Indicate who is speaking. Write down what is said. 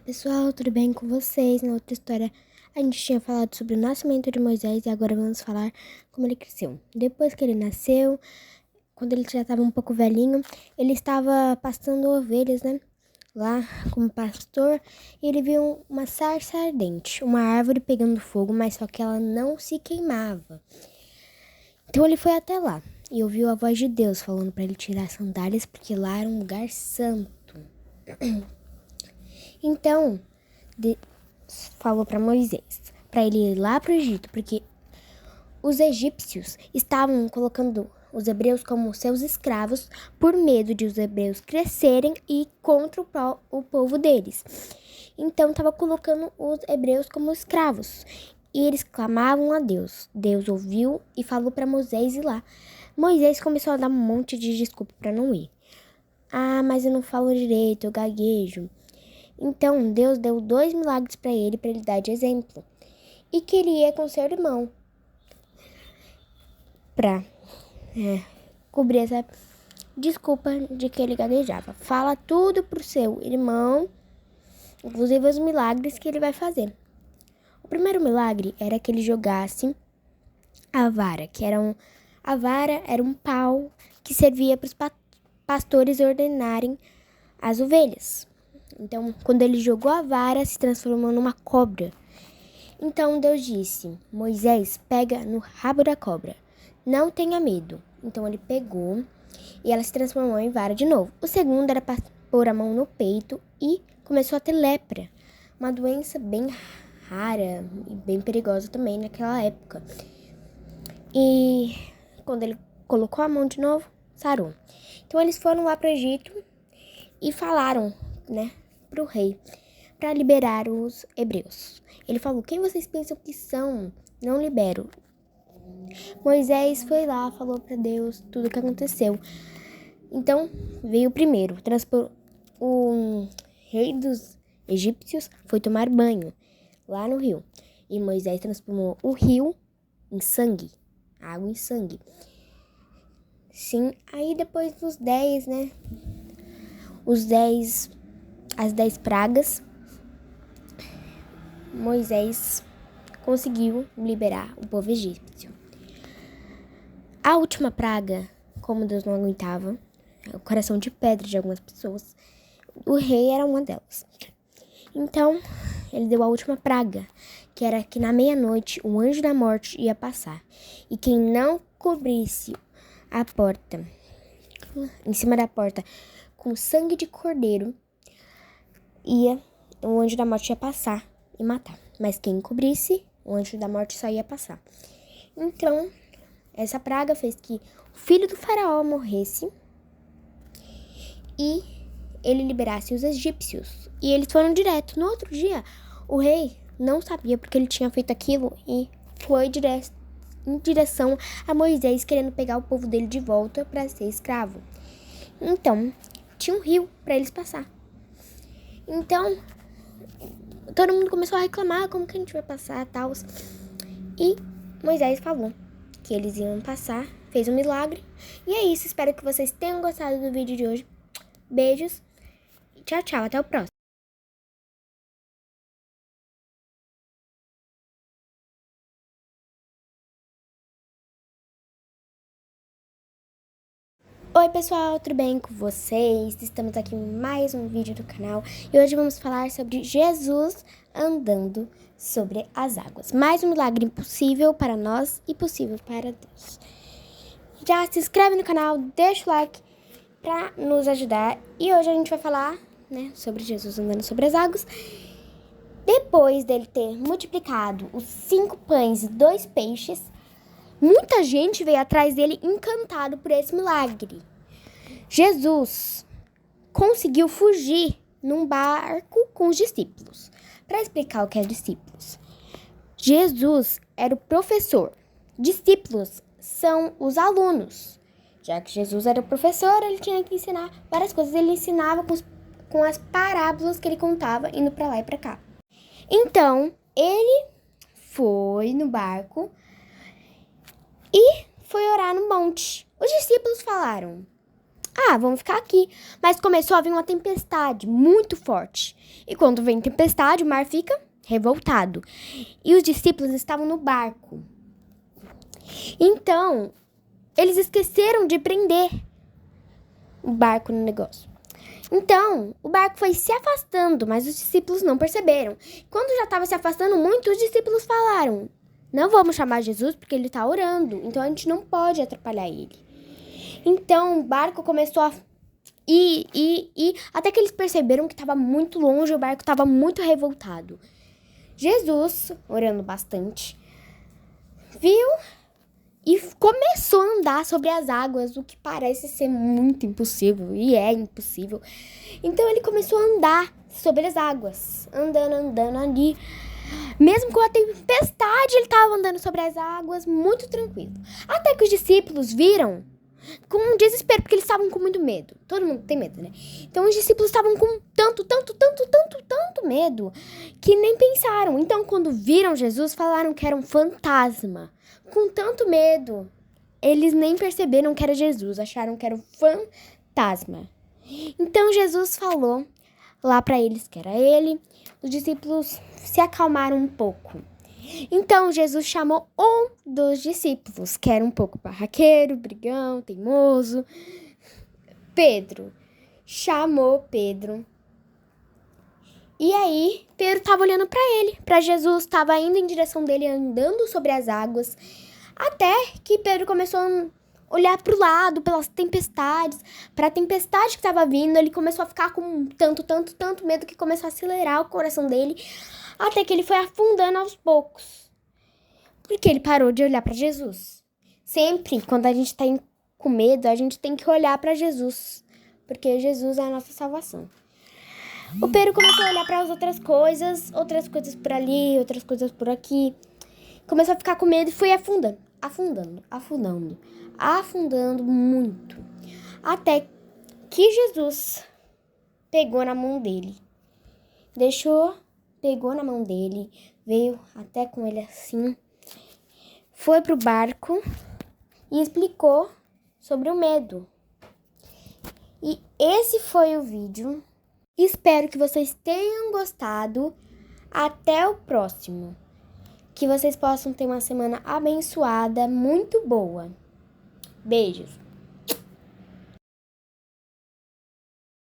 Speaker 1: Pessoal, tudo bem com vocês? Na outra história a gente tinha falado sobre o nascimento de Moisés e agora vamos falar como ele cresceu. Depois que ele nasceu, quando ele já estava um pouco velhinho, ele estava pastando ovelhas, lá como pastor, e ele viu uma sarça ardente, uma árvore pegando fogo, mas só que ela não se queimava. Então ele foi até lá e ouviu a voz de Deus falando para ele tirar as sandálias porque lá era um lugar santo. Então, Deus falou para Moisés para ele ir lá para o Egito, porque os egípcios estavam colocando os hebreus como seus escravos por medo de os hebreus crescerem e ir contra o povo deles. Então, estava colocando os hebreus como escravos. E eles clamavam a Deus. Deus ouviu e falou para Moisés ir lá. Moisés começou a dar um monte de desculpa para não ir. Ah, mas eu não falo direito, eu gaguejo. Então, Deus deu 2 milagres para ele dar de exemplo. E queria com seu irmão para cobrir essa desculpa de que ele gaguejava. Fala tudo pro seu irmão, inclusive os milagres que ele vai fazer. O primeiro milagre era que ele jogasse a vara, a vara era um pau que servia para os pastores ordenarem as ovelhas. Então, quando ele jogou a vara, se transformou numa cobra. Então Deus disse: Moisés, pega no rabo da cobra. Não tenha medo. Então ele pegou e ela se transformou em vara de novo. O segundo era para pôr a mão no peito e começou a ter lepra. Uma doença bem rara e bem perigosa também naquela época. E quando ele colocou a mão de novo, sarou. Então eles foram lá para o Egito e falaram, para o rei, para liberar os hebreus. Ele falou: quem vocês pensam que são? Não libero. Moisés foi lá, falou para Deus tudo o que aconteceu. Então veio o primeiro. O rei dos egípcios foi tomar banho lá no rio. E Moisés transformou o rio em sangue, água em sangue. Sim, aí depois dos 10, as 10 pragas, Moisés conseguiu liberar o povo egípcio. A última praga, como Deus não aguentava, o coração de pedra de algumas pessoas, o rei era uma delas. Então, ele deu a última praga, que era que na meia-noite o anjo da morte ia passar. E quem não cobrisse a porta, em cima da porta, com sangue de cordeiro, o anjo da morte ia passar e matar. Mas quem cobrisse, o anjo da morte só ia passar. Então, essa praga fez que o filho do faraó morresse e ele liberasse os egípcios. E eles foram direto. No outro dia, o rei não sabia porque ele tinha feito aquilo e foi em direção a Moisés, querendo pegar o povo dele de volta para ser escravo. Então, tinha um rio para eles passar. Então, todo mundo começou a reclamar como que a gente vai passar, tal. E Moisés falou que eles iam passar, fez um milagre. E é isso, espero que vocês tenham gostado do vídeo de hoje. Beijos, tchau, tchau, até o próximo. Oi pessoal, tudo bem com vocês? Estamos aqui em mais um vídeo do canal e hoje vamos falar sobre Jesus andando sobre as águas. Mais um milagre impossível para nós e possível para Deus. Já se inscreve no canal, deixa o like para nos ajudar e hoje a gente vai falar, sobre Jesus andando sobre as águas. Depois dele ter multiplicado os 5 pães e 2 peixes, muita gente veio atrás dele encantado por esse milagre. Jesus conseguiu fugir num barco com os discípulos. Para explicar o que é discípulos, Jesus era o professor, discípulos são os alunos. Já que Jesus era o professor, ele tinha que ensinar várias coisas. Ele ensinava com as parábolas que ele contava, indo para lá e para cá. Então, ele foi no barco e foi orar no monte. Os discípulos falaram: vamos ficar aqui. Mas começou a vir uma tempestade muito forte. E quando vem tempestade, o mar fica revoltado. E os discípulos estavam no barco. Então, eles esqueceram de prender o barco no negócio. Então, o barco foi se afastando, mas os discípulos não perceberam. Quando já estava se afastando muito, os discípulos falaram: não vamos chamar Jesus porque ele está orando, então a gente não pode atrapalhar ele. Então, o barco começou a ir, até que eles perceberam que estava muito longe, o barco estava muito revoltado. Jesus, orando bastante, viu e começou a andar sobre as águas, o que parece ser muito impossível, e é impossível. Então ele começou a andar sobre as águas, andando ali. Mesmo com a tempestade, ele estava andando sobre as águas, muito tranquilo. Até que os discípulos viram com um desespero, porque eles estavam com muito medo. Todo mundo tem medo, né? Então os discípulos estavam com tanto medo, que nem pensaram. Então quando viram Jesus, falaram que era um fantasma. Com tanto medo, eles nem perceberam que era Jesus, acharam que era um fantasma. Então Jesus falou lá para eles que era ele. Os discípulos se acalmaram um pouco. Então Jesus chamou um dos discípulos, que era um pouco barraqueiro, brigão, teimoso, Pedro. Chamou Pedro. E aí, Pedro estava olhando para ele, para Jesus, estava indo em direção dele, andando sobre as águas, até que Pedro começou a olhar para o lado, pelas tempestades, para a tempestade que estava vindo. Ele começou a ficar com tanto medo que começou a acelerar o coração dele, até que ele foi afundando aos poucos, porque ele parou de olhar para Jesus. Sempre, quando a gente está com medo, a gente tem que olhar para Jesus, porque Jesus é a nossa salvação. O Pedro começou a olhar para as outras coisas por ali, outras coisas por aqui. Começou a ficar com medo e foi afundando muito. Até que Jesus pegou na mão dele. Pegou na mão dele, veio até com ele assim, foi pro barco e explicou sobre o medo. E esse foi o vídeo. Espero que vocês tenham gostado. Até o próximo. Que vocês possam ter uma semana abençoada, muito boa. Beijos.